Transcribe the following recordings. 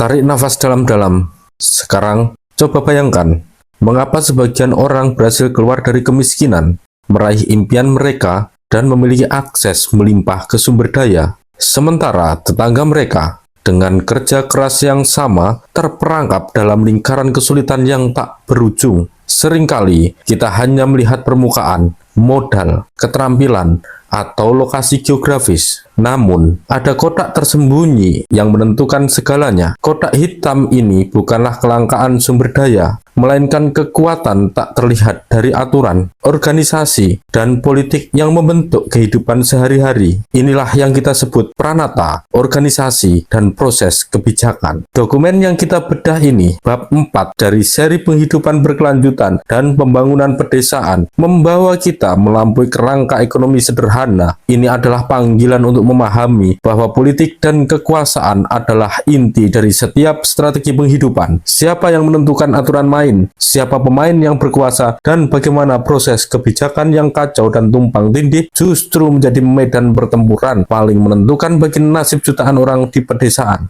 Tarik nafas dalam-dalam. Sekarang, coba bayangkan, mengapa sebagian orang berhasil keluar dari kemiskinan, meraih impian mereka, dan memiliki akses melimpah ke sumber daya, sementara tetangga mereka dengan kerja keras yang sama terperangkap dalam lingkaran kesulitan yang tak berujung. Seringkali kita hanya melihat permukaan, modal, keterampilan, atau lokasi geografis. Namun, ada kotak tersembunyi yang menentukan segalanya. Kotak hitam ini bukanlah kelangkaan sumber daya, melainkan kekuatan tak terlihat dari aturan, organisasi, dan politik yang membentuk kehidupan sehari-hari. Inilah yang kita sebut pranata, organisasi, dan proses kebijakan. Dokumen yang kita bedah ini, bab 4 dari seri penghidupan berkelanjutan dan pembangunan pedesaan, membawa kita melampaui kerangka ekonomi sederhana. Ini adalah panggilan untuk memahami bahwa politik dan kekuasaan adalah inti dari setiap strategi penghidupan. Siapa yang menentukan aturan main, siapa pemain yang berkuasa, dan bagaimana proses kebijakan yang kacau dan tumpang tindih justru menjadi medan pertempuran paling menentukan bagi nasib jutaan orang di pedesaan.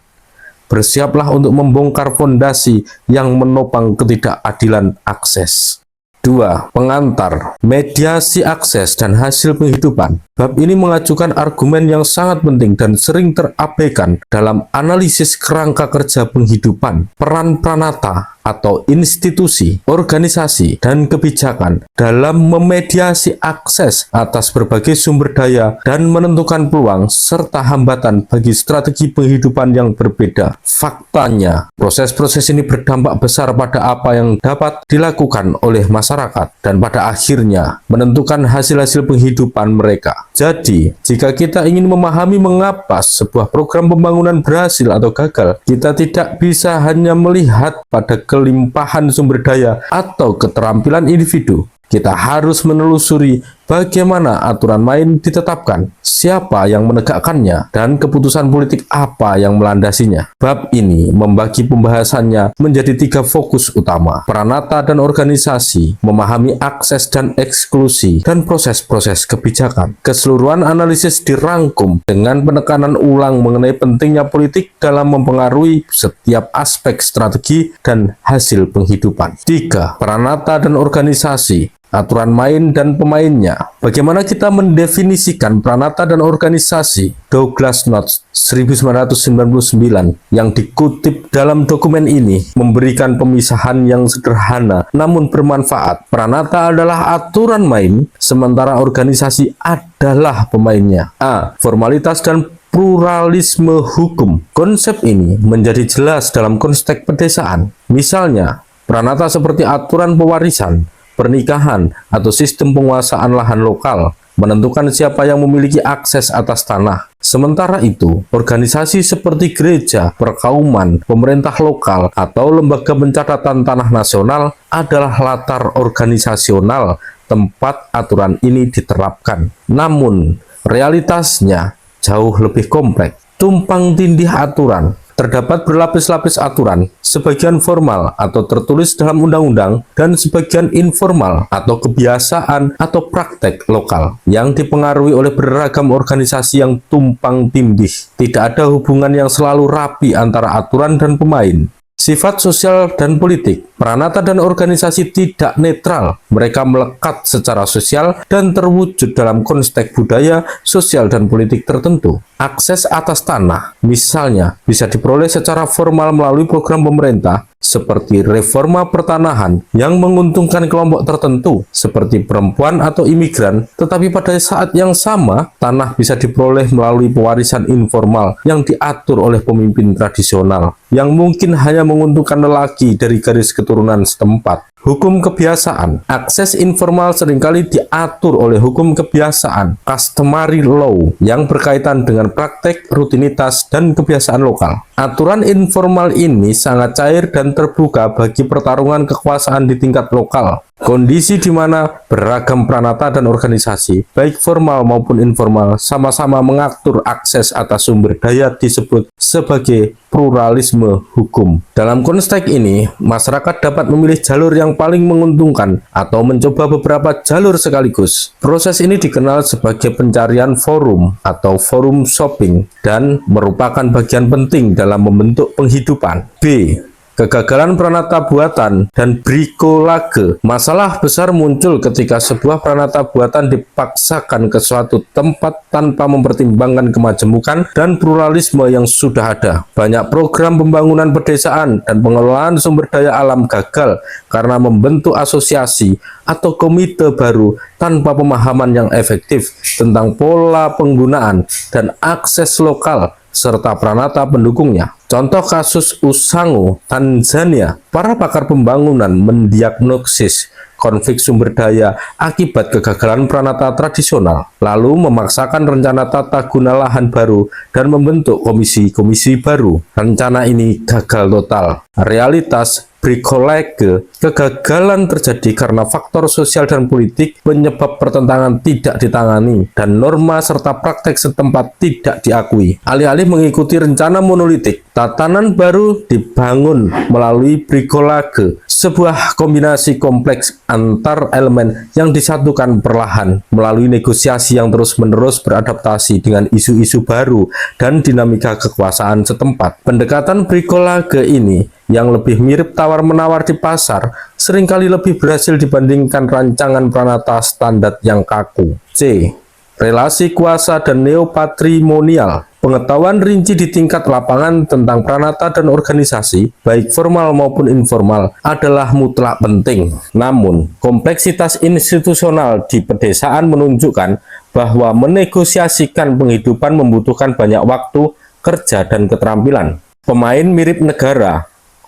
Bersiaplah untuk membongkar fondasi yang menopang ketidakadilan akses. 2. Pengantar, mediasi akses dan hasil penghidupan. Bab ini mengajukan argumen yang sangat penting dan sering terabaikan dalam analisis kerangka kerja penghidupan. Peran pranata atau institusi, organisasi, dan kebijakan dalam memediasi akses atas berbagai sumber daya dan menentukan peluang serta hambatan bagi strategi penghidupan yang berbeda. Faktanya, proses-proses ini berdampak besar pada apa yang dapat dilakukan oleh masyarakat dan pada akhirnya menentukan hasil-hasil penghidupan mereka. Jadi, jika kita ingin memahami mengapa sebuah program pembangunan berhasil atau gagal, kita tidak bisa hanya melihat pada kelimpahan sumber daya atau keterampilan individu. Kita harus menelusuri bagaimana aturan main ditetapkan, siapa yang menegakkannya, dan keputusan politik apa yang melandasinya. Bab ini membagi pembahasannya menjadi 3 fokus utama: pranata dan organisasi, memahami akses dan eksklusi, dan proses-proses kebijakan. Keseluruhan analisis dirangkum dengan penekanan ulang mengenai pentingnya politik dalam mempengaruhi setiap aspek strategi dan hasil penghidupan. 3. Pranata dan organisasi, aturan main dan pemainnya. Bagaimana kita mendefinisikan pranata dan organisasi? Douglas North 1999 yang dikutip dalam dokumen ini memberikan pemisahan yang sederhana namun bermanfaat. Pranata adalah aturan main, sementara organisasi adalah pemainnya. A. Formalitas dan pluralisme hukum. Konsep ini menjadi jelas dalam konteks pedesaan. Misalnya, pranata seperti aturan pewarisan, pernikahan, atau sistem penguasaan lahan lokal menentukan siapa yang memiliki akses atas tanah. Sementara itu, organisasi seperti gereja, perkauman, pemerintah lokal, atau lembaga pencatatan tanah nasional adalah latar organisasional tempat aturan ini diterapkan. Namun, realitasnya jauh lebih kompleks. Tumpang tindih aturan. Terdapat berlapis-lapis aturan, sebagian formal atau tertulis dalam undang-undang, dan sebagian informal atau kebiasaan atau praktek lokal yang dipengaruhi oleh beragam organisasi yang tumpang tindih. Tidak ada hubungan yang selalu rapi antara aturan dan pemain. Sifat sosial dan politik. Pranata dan organisasi tidak netral. Mereka melekat secara sosial dan terwujud dalam konteks budaya, sosial, dan politik tertentu. Akses atas tanah, misalnya, bisa diperoleh secara formal melalui program pemerintah, seperti reforma pertanahan yang menguntungkan kelompok tertentu, seperti perempuan atau imigran, tetapi pada saat yang sama, tanah bisa diperoleh melalui pewarisan informal yang diatur oleh pemimpin tradisional, yang mungkin hanya menguntungkan lelaki dari garis keturunan setempat. Hukum kebiasaan. Akses informal seringkali diatur oleh hukum kebiasaan, customary law, yang berkaitan dengan praktek, rutinitas, dan kebiasaan lokal. Aturan informal ini sangat cair dan terbuka bagi pertarungan kekuasaan di tingkat lokal. Kondisi di mana beragam pranata dan organisasi, baik formal maupun informal, sama-sama mengatur akses atas sumber daya disebut sebagai pluralisme hukum. Dalam konteks ini, masyarakat dapat memilih jalur yang paling menguntungkan atau mencoba beberapa jalur sekaligus. Proses ini dikenal sebagai pencarian forum atau forum shopping dan merupakan bagian penting dalam membentuk penghidupan. B. Kegagalan peranata buatan dan bricolage. Masalah besar muncul ketika sebuah peranata buatan dipaksakan ke suatu tempat tanpa mempertimbangkan kemajemukan dan pluralisme yang sudah ada. Banyak program pembangunan pedesaan dan pengelolaan sumber daya alam gagal karena membentuk asosiasi atau komite baru tanpa pemahaman yang efektif tentang pola penggunaan dan akses lokal serta peranata pendukungnya. Contoh kasus Usangu, Tanzania. Para pakar pembangunan mendiagnosis konflik sumber daya akibat kegagalan peranata tradisional, lalu memaksakan rencana tata guna lahan baru dan membentuk komisi-komisi baru. Rencana ini gagal total. Realitas bricolage, kegagalan terjadi karena faktor sosial dan politik, penyebab pertentangan tidak ditangani, dan norma serta praktek setempat tidak diakui. Alih-alih mengikuti rencana monolitik, tatanan baru dibangun melalui bricolage, sebuah kombinasi kompleks antar elemen yang disatukan perlahan melalui negosiasi yang terus-menerus beradaptasi dengan isu-isu baru dan dinamika kekuasaan setempat. Pendekatan bricolage ini yang lebih mirip tawar-menawar di pasar seringkali lebih berhasil dibandingkan rancangan peranata standar yang kaku. C. Relasi kuasa dan neopatrimonial. Pengetahuan rinci di tingkat lapangan tentang peranata dan organisasi, baik formal maupun informal, adalah mutlak penting. Namun, kompleksitas institusional di pedesaan menunjukkan bahwa menegosiasikan penghidupan membutuhkan banyak waktu, kerja, dan keterampilan. Pemain mirip negara,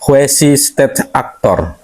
quasi state actor.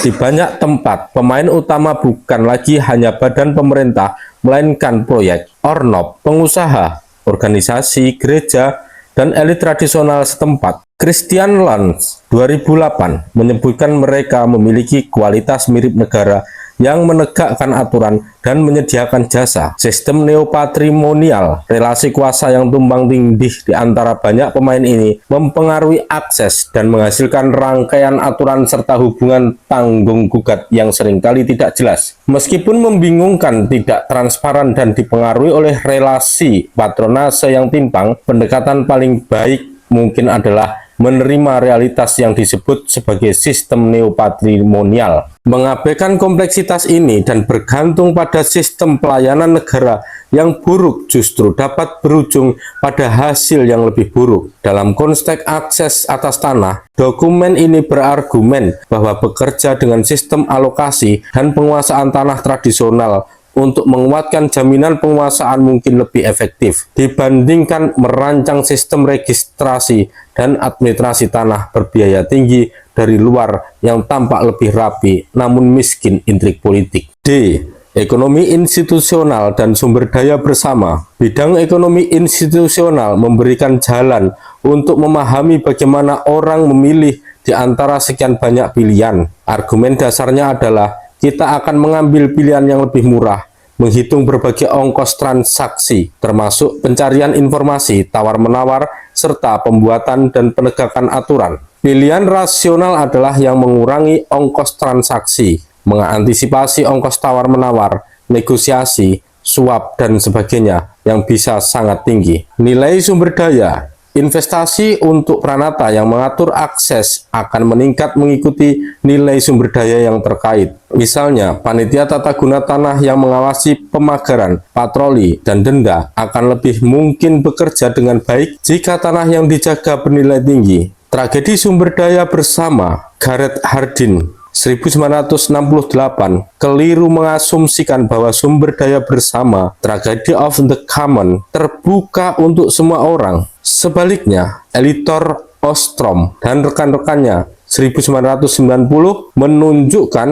Di banyak tempat, pemain utama bukan lagi hanya badan pemerintah, melainkan proyek, ornop, pengusaha, organisasi, gereja, dan elit tradisional setempat. Christian Lanz 2008 menyebutkan mereka memiliki kualitas mirip negara yang menegakkan aturan dan menyediakan jasa. Sistem neopatrimonial, relasi kuasa yang tumbang tindih di antara banyak pemain ini, mempengaruhi akses dan menghasilkan rangkaian aturan serta hubungan tanggung gugat yang seringkali tidak jelas. Meskipun membingungkan, tidak transparan, dan dipengaruhi oleh relasi patronase yang timpang, pendekatan paling baik mungkin adalah menerima realitas yang disebut sebagai sistem neopatrimonial. Mengabaikan kompleksitas ini dan bergantung pada sistem pelayanan negara yang buruk justru dapat berujung pada hasil yang lebih buruk. Dalam konteks akses atas tanah, dokumen ini berargumen bahwa bekerja dengan sistem alokasi dan penguasaan tanah tradisional untuk menguatkan jaminan penguasaan mungkin lebih efektif dibandingkan merancang sistem registrasi dan administrasi tanah berbiaya tinggi dari luar yang tampak lebih rapi namun miskin intrik politik. D. Ekonomi institusional dan sumber daya bersama. Bidang ekonomi institusional memberikan jalan untuk memahami bagaimana orang memilih di antara sekian banyak pilihan. Argumen dasarnya adalah kita akan mengambil pilihan yang lebih murah, menghitung berbagai ongkos transaksi, termasuk pencarian informasi, tawar-menawar, serta pembuatan dan penegakan aturan. Pilihan rasional adalah yang mengurangi ongkos transaksi, mengantisipasi ongkos tawar-menawar, negosiasi, suap, dan sebagainya yang bisa sangat tinggi. Nilai sumber daya. Investasi untuk peranata yang mengatur akses akan meningkat mengikuti nilai sumber daya yang terkait. Misalnya, panitia tata guna tanah yang mengawasi pemagaran, patroli, dan denda akan lebih mungkin bekerja dengan baik jika tanah yang dijaga bernilai tinggi. Tragedi sumber daya bersama. Gareth Hardin 1968 keliru mengasumsikan bahwa sumber daya bersama, tragedy of the common, terbuka untuk semua orang. Sebaliknya, Elitor Ostrom dan rekan-rekannya 1990 menunjukkan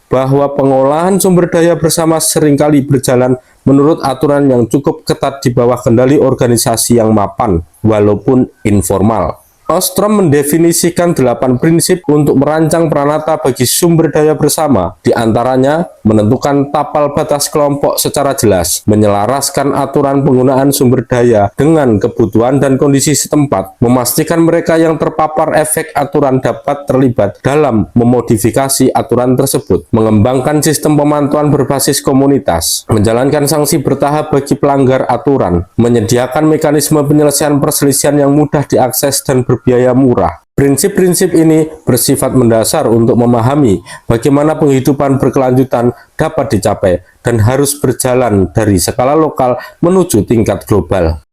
bahwa pengolahan sumber daya bersama seringkali berjalan menurut aturan yang cukup ketat di bawah kendali organisasi yang mapan, walaupun informal. Ostrom mendefinisikan 8 prinsip untuk merancang Pranata bagi sumber daya bersama, di antaranya menentukan tapal batas kelompok secara jelas, menyelaraskan aturan penggunaan sumber daya dengan kebutuhan dan kondisi setempat, memastikan mereka yang terpapar efek aturan dapat terlibat dalam memodifikasi aturan tersebut, mengembangkan sistem pemantauan berbasis komunitas, menjalankan sanksi bertahap bagi pelanggar aturan, menyediakan mekanisme penyelesaian perselisihan yang mudah diakses dan berbiaya murah. Prinsip-prinsip ini bersifat mendasar untuk memahami bagaimana penghidupan berkelanjutan dapat dicapai dan harus berjalan dari skala lokal menuju tingkat global.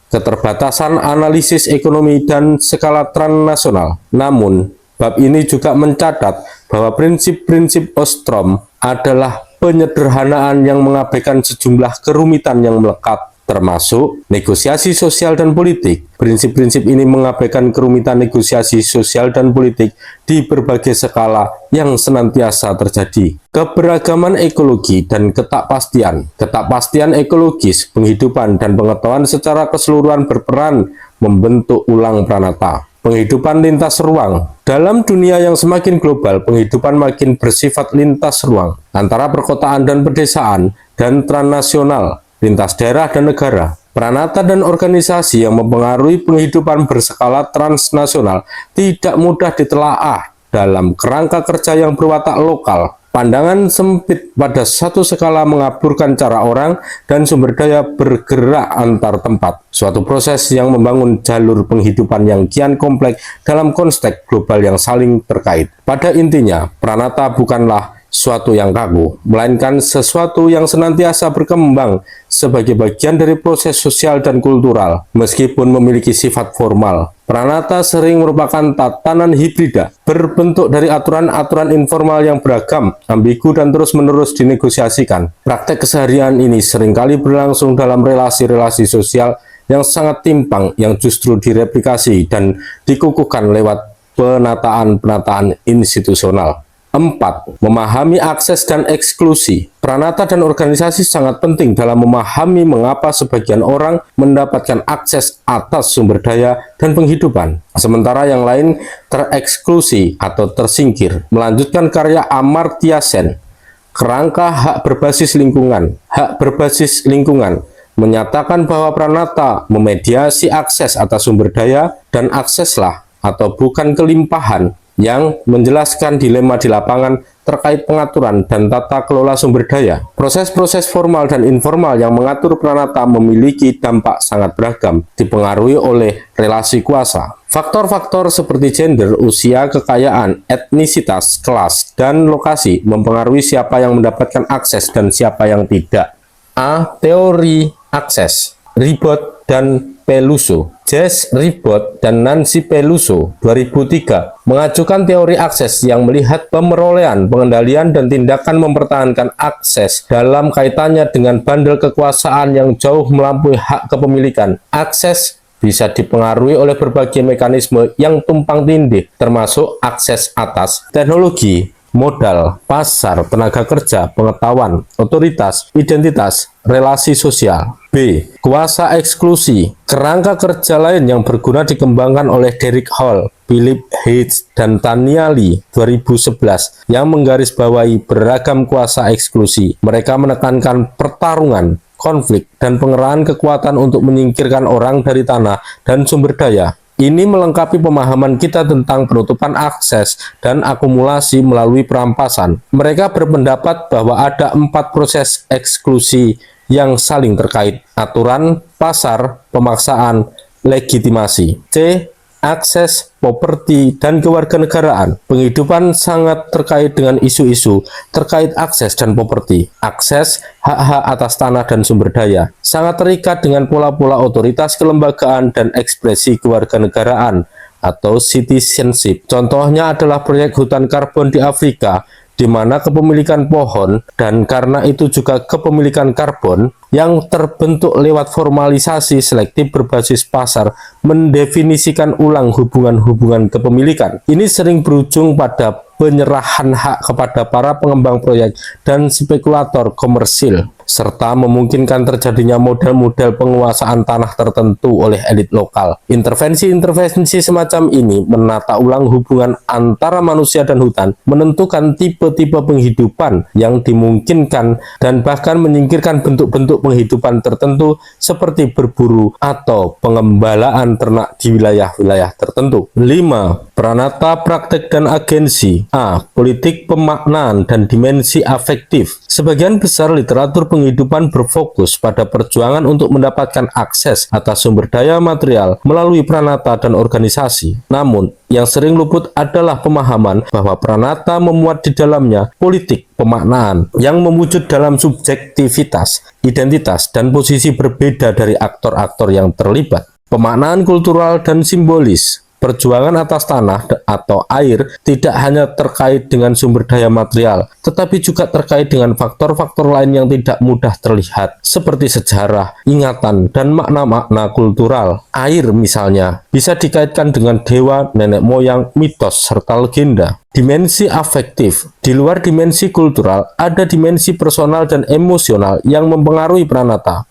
Keterbatasan analisis ekonomi dan skala transnasional. Namun, bab ini juga mencatat bahwa prinsip-prinsip Ostrom adalah penyederhanaan yang mengabaikan sejumlah kerumitan yang melekat, termasuk negosiasi sosial dan politik. Prinsip-prinsip ini mengabaikan kerumitan negosiasi sosial dan politik di berbagai skala yang senantiasa terjadi. Keberagaman ekologi dan ketakpastian. Ketakpastian ekologis, penghidupan, dan pengetahuan secara keseluruhan berperan membentuk ulang Pranata. Penghidupan lintas ruang. Dalam dunia yang semakin global, penghidupan makin bersifat lintas ruang antara perkotaan dan pedesaan dan transnasional, lintas daerah dan negara. Pranata dan organisasi yang mempengaruhi penghidupan berskala transnasional tidak mudah ditelaah dalam kerangka kerja yang berwatak lokal. Pandangan sempit pada satu skala mengaburkan cara orang dan sumber daya bergerak antar tempat. Suatu proses yang membangun jalur penghidupan yang kian kompleks dalam konteks global yang saling terkait. Pada intinya, Pranata bukanlah suatu yang kaku, melainkan sesuatu yang senantiasa berkembang sebagai bagian dari proses sosial dan kultural. Meskipun memiliki sifat formal, Pranata sering merupakan tatanan hibrida, berbentuk dari aturan-aturan informal yang beragam, ambigu, dan terus-menerus dinegosiasikan. Praktek keseharian ini seringkali berlangsung dalam relasi-relasi sosial yang sangat timpang, yang justru direplikasi dan dikukuhkan lewat penataan-penataan institusional. 4. Memahami akses dan eksklusi. Pranata dan organisasi sangat penting dalam memahami mengapa sebagian orang mendapatkan akses atas sumber daya dan penghidupan, sementara yang lain tereksklusi atau tersingkir. Melanjutkan karya Amartya Sen, Kerangka Hak Berbasis Lingkungan. Hak berbasis lingkungan menyatakan bahwa Pranata memediasi akses atas sumber daya dan akseslah atau bukan kelimpahan, yang menjelaskan dilema di lapangan terkait pengaturan dan tata kelola sumber daya. Proses-proses formal dan informal yang mengatur Pranata memiliki dampak sangat beragam, dipengaruhi oleh relasi kuasa. Faktor-faktor seperti gender, usia, kekayaan, etnisitas, kelas, dan lokasi mempengaruhi siapa yang mendapatkan akses dan siapa yang tidak. Teori akses. Ribot dan Peluso. Jess Ribot dan Nancy Peluso 2003 mengajukan teori akses yang melihat pemerolehan, pengendalian, dan tindakan mempertahankan akses dalam kaitannya dengan bandel kekuasaan yang jauh melampaui hak kepemilikan. Akses bisa dipengaruhi oleh berbagai mekanisme yang tumpang tindih, termasuk akses atas teknologi, modal, pasar, tenaga kerja, pengetahuan, otoritas, identitas, relasi sosial. B. Kuasa eksklusi. Kerangka kerja lain yang berguna dikembangkan oleh Derek Hall, Philip Hayes, dan Tania Lee 2011 yang menggarisbawahi beragam kuasa eksklusi. Mereka menekankan pertarungan, konflik, dan pengerahan kekuatan untuk menyingkirkan orang dari tanah dan sumber daya. Ini melengkapi pemahaman kita tentang penutupan akses dan akumulasi melalui perampasan. Mereka berpendapat bahwa ada 4 proses eksklusi yang saling terkait: aturan, pasar, pemaksaan, legitimasi. C. Akses, properti, dan kewarganegaraan. Penghidupan sangat terkait dengan isu-isu terkait akses dan properti. Akses, hak-hak atas tanah dan sumber daya, sangat terikat dengan pola-pola otoritas kelembagaan dan ekspresi kewarganegaraan atau citizenship. Contohnya adalah proyek hutan karbon di Afrika, di mana kepemilikan pohon dan karena itu juga kepemilikan karbon yang terbentuk lewat formalisasi selektif berbasis pasar mendefinisikan ulang hubungan-hubungan kepemilikan. Ini sering berujung pada penyerahan hak kepada para pengembang proyek dan spekulator komersil, serta memungkinkan terjadinya model-model penguasaan tanah tertentu oleh elit lokal. Intervensi-intervensi semacam ini menata ulang hubungan antara manusia dan hutan, menentukan tipe-tipe penghidupan yang dimungkinkan, dan bahkan menyingkirkan bentuk-bentuk penghidupan tertentu seperti berburu atau pengembalaan ternak di wilayah-wilayah tertentu. 5. Pranata, praktek, dan agensi. A. Politik pemaknaan dan dimensi afektif. Sebagian besar literatur penghidupan berfokus pada perjuangan untuk mendapatkan akses atas sumber daya material melalui pranata dan organisasi. Namun, yang sering luput adalah pemahaman bahwa pranata memuat di dalamnya politik pemaknaan yang mewujud dalam subjektivitas, identitas, dan posisi berbeda dari aktor-aktor yang terlibat. Pemaknaan kultural dan simbolis. Perjuangan atas tanah atau air tidak hanya terkait dengan sumber daya material, tetapi juga terkait dengan faktor-faktor lain yang tidak mudah terlihat, seperti sejarah, ingatan, dan makna-makna kultural. Air misalnya, bisa dikaitkan dengan dewa, nenek moyang, mitos, serta legenda. Dimensi afektif. Di luar dimensi kultural, ada dimensi personal dan emosional yang mempengaruhi pranata.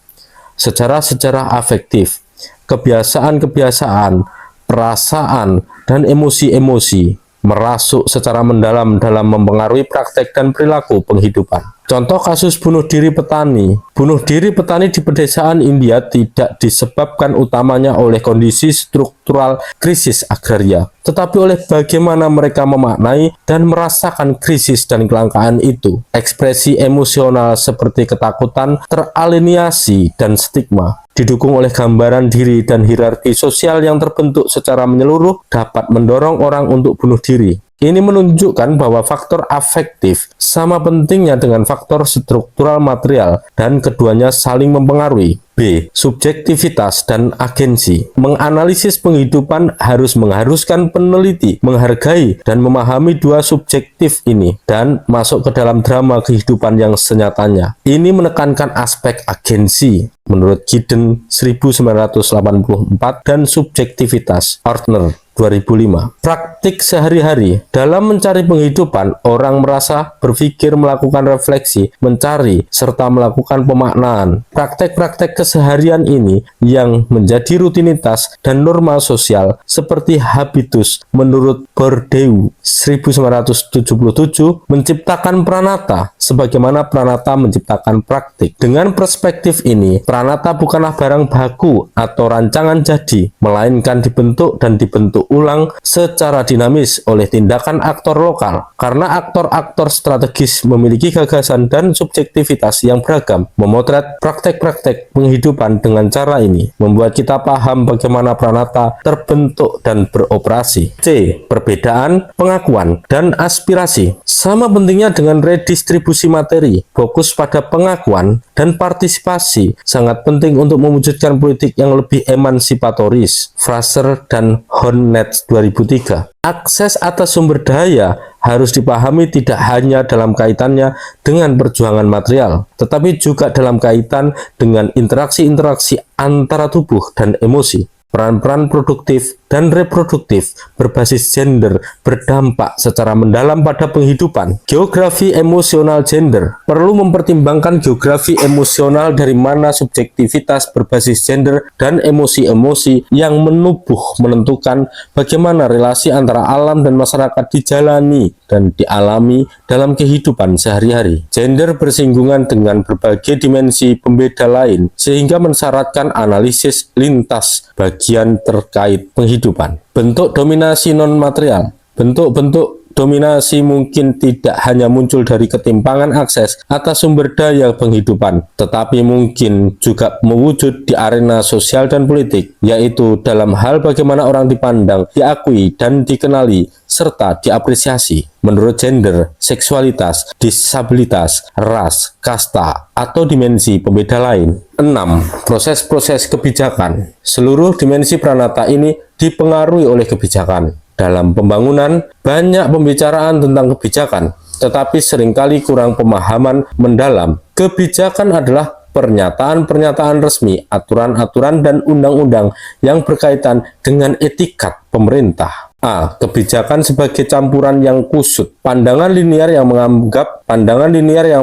Sejarah-sejarah afektif, kebiasaan-kebiasaan, perasaan, dan emosi-emosi merasuk secara mendalam dalam mempengaruhi praktek dan perilaku penghidupan. Contoh kasus bunuh diri petani. Bunuh diri petani di pedesaan India tidak disebabkan utamanya oleh kondisi struktural krisis agraria, tetapi oleh bagaimana mereka memaknai dan merasakan krisis dan kelangkaan itu. Ekspresi emosional seperti ketakutan, teraliniasi, dan stigma, didukung oleh gambaran diri dan hierarki sosial yang terbentuk secara menyeluruh, dapat mendorong orang untuk bunuh diri. Ini menunjukkan bahwa faktor afektif sama pentingnya dengan faktor struktural material dan keduanya saling mempengaruhi. B. Subjektivitas dan agensi. Menganalisis penghidupan harus mengharuskan peneliti menghargai dan memahami dua subjektif ini dan masuk ke dalam drama kehidupan yang senyatanya. Ini menekankan aspek agensi menurut Giddens 1984 dan subjektivitas Ortner 2005. Praktik sehari-hari. Dalam mencari penghidupan, orang merasa, berpikir, melakukan refleksi, mencari, serta melakukan pemaknaan. Praktek-praktek keseharian ini yang menjadi rutinitas dan norma sosial seperti habitus menurut Bourdieu 1977 menciptakan pranata sebagaimana pranata menciptakan praktik. Dengan perspektif ini, pranata bukanlah barang baku atau rancangan jadi, melainkan dibentuk dan dibentuk ulang secara dinamis oleh tindakan aktor lokal. Karena aktor-aktor strategis memiliki gagasan dan subjektivitas yang beragam, memotret praktek-praktek penghidupan dengan cara ini membuat kita paham bagaimana pranata terbentuk dan beroperasi. C. Perbedaan, pengakuan, dan aspirasi. Sama pentingnya dengan redistribusi materi, fokus pada pengakuan dan partisipasi sangat penting untuk mewujudkan politik yang lebih emansipatoris. Fraser dan Honneth 2003. Akses atas sumber daya harus dipahami tidak hanya dalam kaitannya dengan perjuangan material, tetapi juga dalam kaitan dengan interaksi-interaksi antara tubuh dan emosi. Peran-peran produktif dan reproduktif berbasis gender berdampak secara mendalam pada penghidupan. Geografi emosional gender perlu mempertimbangkan geografi emosional dari mana subjektivitas berbasis gender dan emosi-emosi yang menubuh menentukan bagaimana relasi antara alam dan masyarakat dijalani dan dialami dalam kehidupan sehari-hari. Gender bersinggungan dengan berbagai dimensi pembeda lain sehingga mensyaratkan analisis lintas bagian terkait penghidupan. Bentuk dominasi non-material. Bentuk-bentuk dominasi mungkin tidak hanya muncul dari ketimpangan akses atas sumber daya penghidupan, tetapi mungkin juga mewujud di arena sosial dan politik, yaitu dalam hal bagaimana orang dipandang, diakui, dan dikenali, serta diapresiasi menurut gender, seksualitas, disabilitas, ras, kasta, atau dimensi pembeda lain. 6. Proses-proses kebijakan. Seluruh dimensi pranata ini dipengaruhi oleh kebijakan. Dalam pembangunan, banyak pembicaraan tentang kebijakan, tetapi seringkali kurang pemahaman mendalam. Kebijakan adalah pernyataan-pernyataan resmi, aturan-aturan, dan undang-undang yang berkaitan dengan etikat pemerintah. A. Kebijakan sebagai campuran yang kusut. Pandangan linear yang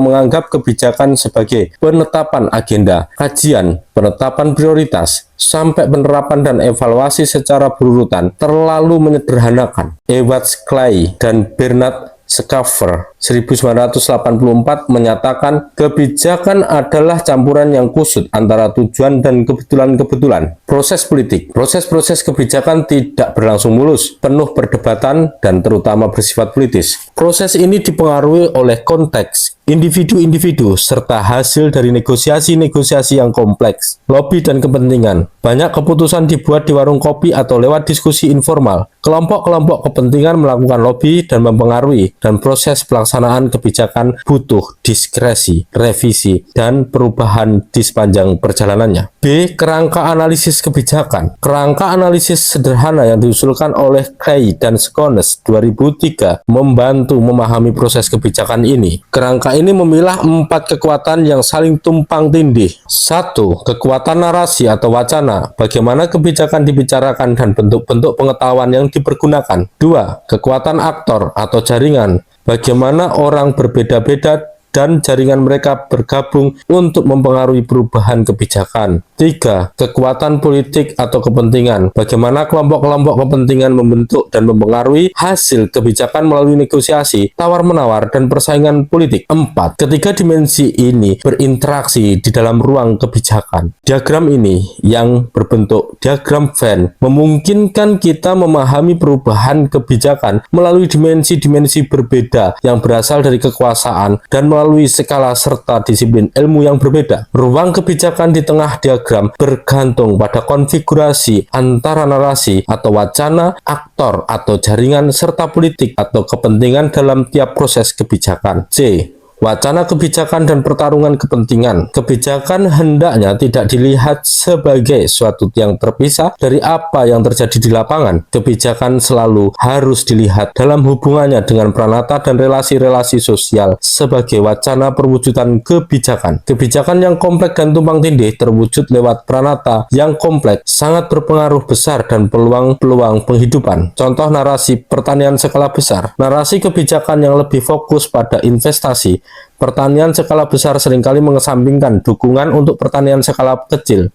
menganggap kebijakan sebagai penetapan agenda, kajian, penetapan prioritas, sampai penerapan dan evaluasi secara berurutan terlalu menyederhanakan. Ewart Clay dan Bernard Schaeffer 1984 menyatakan kebijakan adalah campuran yang kusut antara tujuan dan kebetulan-kebetulan. Proses politik. Proses-proses kebijakan tidak berlangsung mulus, penuh perdebatan, dan terutama bersifat politis. Proses ini dipengaruhi oleh konteks, individu-individu, serta hasil dari negosiasi-negosiasi yang kompleks, lobi dan kepentingan. Banyak keputusan dibuat di warung kopi atau lewat diskusi informal. Kelompok-kelompok kepentingan melakukan lobi dan mempengaruhi, dan proses pelaksanaan kebijakan butuh diskresi, revisi, dan perubahan di sepanjang perjalanannya. B. Kerangka analisis kebijakan. Kerangka analisis sederhana yang diusulkan oleh Clay dan Scholes 2003 membantu memahami proses kebijakan ini. Kerangka ini memilah 4 kekuatan yang saling tumpang tindih. 1. Kekuatan narasi atau wacana, bagaimana kebijakan dibicarakan dan bentuk-bentuk pengetahuan yang dipergunakan. 2. Kekuatan aktor atau jaringan, bagaimana orang berbeda-beda dan jaringan mereka bergabung untuk mempengaruhi perubahan kebijakan. 3. Kekuatan politik atau kepentingan, bagaimana kelompok-kelompok kepentingan membentuk dan mempengaruhi hasil kebijakan melalui negosiasi, tawar-menawar, dan persaingan politik. 4. Ketiga dimensi ini berinteraksi di dalam ruang kebijakan. Diagram ini yang berbentuk diagram Venn memungkinkan kita memahami perubahan kebijakan melalui dimensi-dimensi berbeda yang berasal dari kekuasaan dan melalui skala serta disiplin ilmu yang berbeda. Ruang kebijakan di tengah diagram bergantung pada konfigurasi antara narasi atau wacana, aktor atau jaringan, serta politik atau kepentingan dalam tiap proses kebijakan. C. Wacana kebijakan dan pertarungan kepentingan. Kebijakan hendaknya tidak dilihat sebagai suatu yang terpisah dari apa yang terjadi di lapangan. Kebijakan selalu harus dilihat dalam hubungannya dengan peranata dan relasi-relasi sosial sebagai wacana perwujudan kebijakan. Kebijakan yang kompleks dan tumpang tindih terwujud lewat peranata yang kompleks sangat berpengaruh besar dan peluang-peluang penghidupan. Contoh narasi pertanian skala besar. Narasi kebijakan yang lebih fokus pada investasi pertanian skala besar seringkali mengesampingkan dukungan untuk pertanian skala kecil.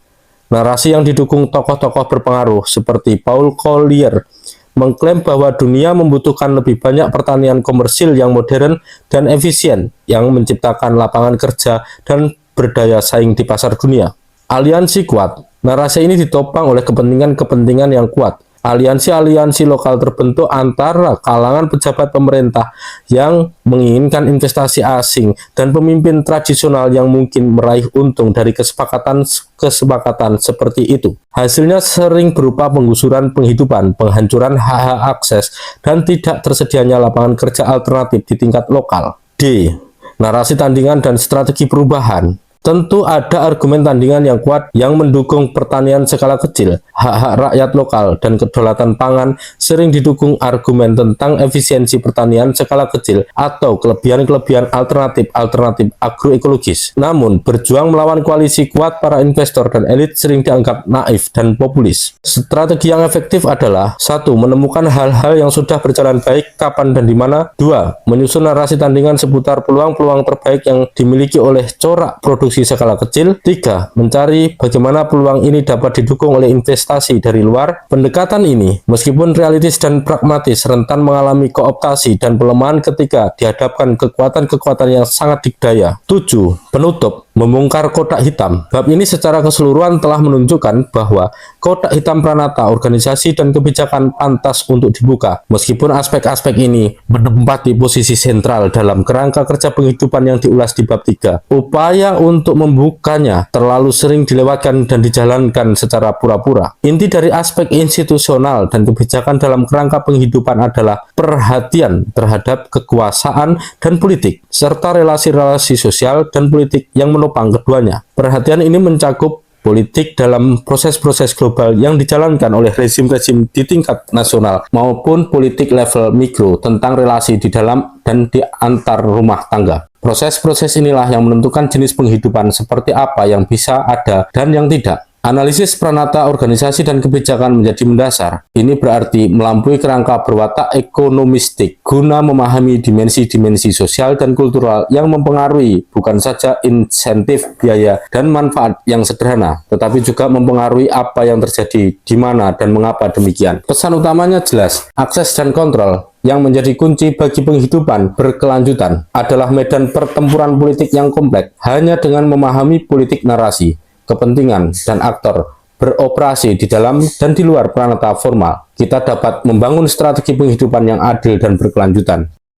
Narasi yang didukung tokoh-tokoh berpengaruh seperti Paul Collier mengklaim bahwa dunia membutuhkan lebih banyak pertanian komersil yang modern dan efisien yang menciptakan lapangan kerja dan berdaya saing di pasar dunia. Aliansi kuat. Narasi ini ditopang oleh kepentingan-kepentingan yang kuat. Aliansi-aliansi lokal terbentuk antara kalangan pejabat pemerintah yang menginginkan investasi asing dan pemimpin tradisional yang mungkin meraih untung dari kesepakatan seperti itu. Hasilnya sering berupa penggusuran penghidupan, penghancuran hak-hak akses, dan tidak tersedianya lapangan kerja alternatif di tingkat lokal. D. Narasi tandingan dan strategi perubahan. Tentu ada argumen tandingan yang kuat yang mendukung pertanian skala kecil, hak-hak rakyat lokal, dan kedaulatan pangan sering didukung argumen tentang efisiensi pertanian skala kecil atau kelebihan-kelebihan alternatif agroekologis. Namun, berjuang melawan koalisi kuat para investor dan elit sering dianggap naif dan populis. Strategi yang efektif adalah 1. Menemukan hal-hal yang sudah berjalan baik kapan dan di mana. 2. Menyusun narasi tandingan seputar peluang-peluang terbaik yang dimiliki oleh corak produksi skala kecil. 3. Mencari bagaimana peluang ini dapat didukung oleh investasi dari luar. Pendekatan ini, meskipun realistis dan pragmatis, rentan mengalami kooptasi dan pelemahan ketika dihadapkan kekuatan-kekuatan yang sangat dikdaya. 7. Penutup. Membongkar kotak hitam. Bab ini secara keseluruhan telah menunjukkan bahwa kotak hitam peranata, organisasi, dan kebijakan pantas untuk dibuka. Meskipun aspek-aspek ini menempati posisi sentral dalam kerangka kerja penghidupan yang diulas di bab 3, upaya untuk membukanya terlalu sering dilewatkan dan dijalankan secara pura-pura. Inti dari aspek institusional dan kebijakan dalam kerangka penghidupan adalah perhatian terhadap kekuasaan dan politik, serta relasi-relasi sosial dan politik yang menopang keduanya. Perhatian ini mencakup politik dalam proses-proses global yang dijalankan oleh rezim-rezim di tingkat nasional maupun politik level mikro tentang relasi di dalam dan di antar rumah tangga. Proses-proses inilah yang menentukan jenis penghidupan seperti apa yang bisa ada dan yang tidak. Analisis pranata organisasi dan kebijakan menjadi mendasar. Ini berarti melampaui kerangka berwatak ekonomistik guna memahami dimensi-dimensi sosial dan kultural yang mempengaruhi bukan saja insentif, biaya, dan manfaat yang sederhana, tetapi juga mempengaruhi apa yang terjadi, di mana, dan mengapa demikian. Pesan utamanya jelas, akses dan kontrol yang menjadi kunci bagi penghidupan berkelanjutan adalah medan pertempuran politik yang kompleks. Hanya dengan memahami politik narasi, kepentingan, dan aktor beroperasi di dalam dan di luar pranata formal, kita dapat membangun strategi penghidupan yang adil dan berkelanjutan.